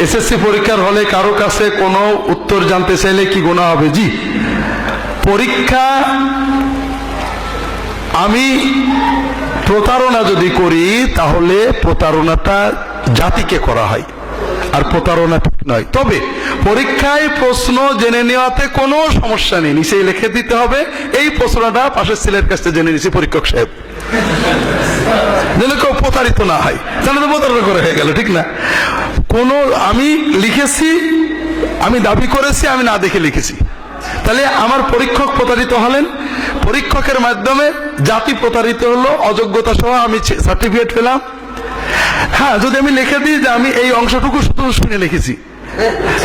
SSC পরীক্ষার হলে কারো কাছে কোনো উত্তর জানতে চাইলে কি গুনাহ হবে? জি, পরীক্ষা আমি প্রতারণা যদি করি তাহলে প্রতারণাটা জাতিকে করা হয়, আর প্রতারণা ঠিক নয়। তবে পরীক্ষায় প্রশ্ন জেনে নেওয়াতে কোনো সমস্যা নেই, নিচেই লিখে দিতে হবে এই প্রশ্নটা পাশের ছেলের কাছে জেনে নিছি পরীক্ষক সাহেব, যেন কেউ প্রতারিত না হয়, তাহলে তো প্রতারণা করে হয়ে গেল, ঠিক না? কোনো আমি লিখেছি, আমি দাবি করেছি, আমি না দেখে লিখেছি, তাহলে আমার পরীক্ষক প্রতারিত হলেন, পরীক্ষকের মাধ্যমে জাতি প্রতারিত হলো, অযোগ্যতা সহ আমি সার্টিফিকেট পেলাম। হ্যাঁ, যদি আমি লিখে দিই যে আমি এই অংশটুকু শুধু শুনে লিখেছি,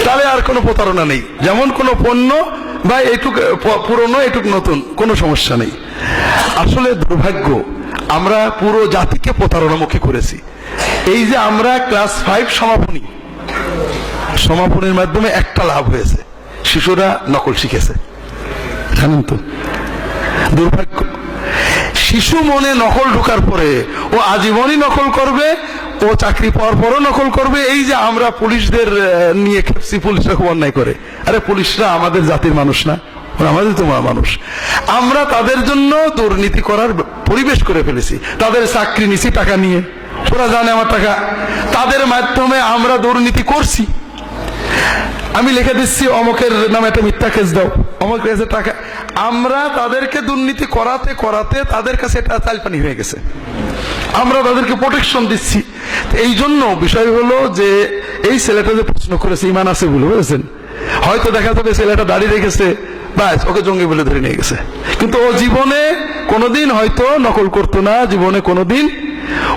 তাহলে আর কোনো প্রতারণা নেই। যেমন কোনো পণ্য বা এইটুক পুরনো এইটুক নতুন, কোনো সমস্যা নেই। আসলে দুর্ভাগ্য, আমরা পুরো জাতিকে প্রতারণামুখী করেছি। এই যে আমরা ক্লাস 5 সমাপনীর মাধ্যমে একটা লাভ হয়েছে, শিশুরা নকল শিখেছে, জানেন তো? দুর্ভাগ্য, শিশু মনে নকল ঢোকার পরে ও আজীবনই নকল করবে, ও চাকরি পাওয়ার পরও নকল করবে। এই যে আমরা পুলিশদের নিয়ে খেপছি, পুলিশরা খুব অন্যায় করে। আরে পুলিশরা আমাদের জাতির মানুষ না, ওরা আমাদের তোমার মানুষ। আমরা তাদের জন্য দুর্নীতি করার পরিবেশ করে ফেলেছি, তাদের চাকরি নিছি টাকা নিয়ে, ওরা জানে আমার টাকা, তাদের মাধ্যমে আমরা দুর্নীতি করছি। আমি লিখে দিচ্ছি অমকের নামে একটা মিথ্যা কেস দাও, অমক কেসে টাকা, আমরা তাদেরকে দুর্নীতি করাতে করাতে তাদের কাছে এটা চালপানি হয়ে গেছে, আমরা তাদেরকে প্রোটেকশন দিচ্ছি। এই জন্য বিষয় হলো যে এই ছেলেটা যে প্রশ্ন করেছে ইমান আছে বলে, বুঝেছেন? হয়তো দেখা যাবে ছেলেটা দাড়ি রেখেছে, বাস ওকে জঙ্গি বলে ধরে নিয়ে গেছে, কিন্তু ও জীবনে কোনোদিন হয়তো নকল করতো না, জীবনে কোনোদিন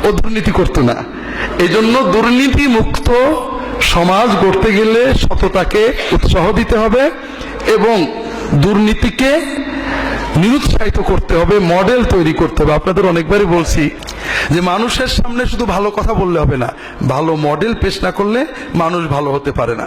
ও দুর্নীতি করতো না। এই জন্য দুর্নীতি মুক্ত সমাজ গড়তে গেলে সততাকে উৎসাহ দিতে হবে এবং দুর্নীতিকে নিরুৎসাহিত করতে হবে, মডেল তৈরি করতে হবে। আপনাদের অনেকবারই বলছি যে মানুষের সামনে শুধু ভালো কথা বললে হবে না, ভালো মডেল পেশ না করলে মানুষ ভালো হতে পারে না।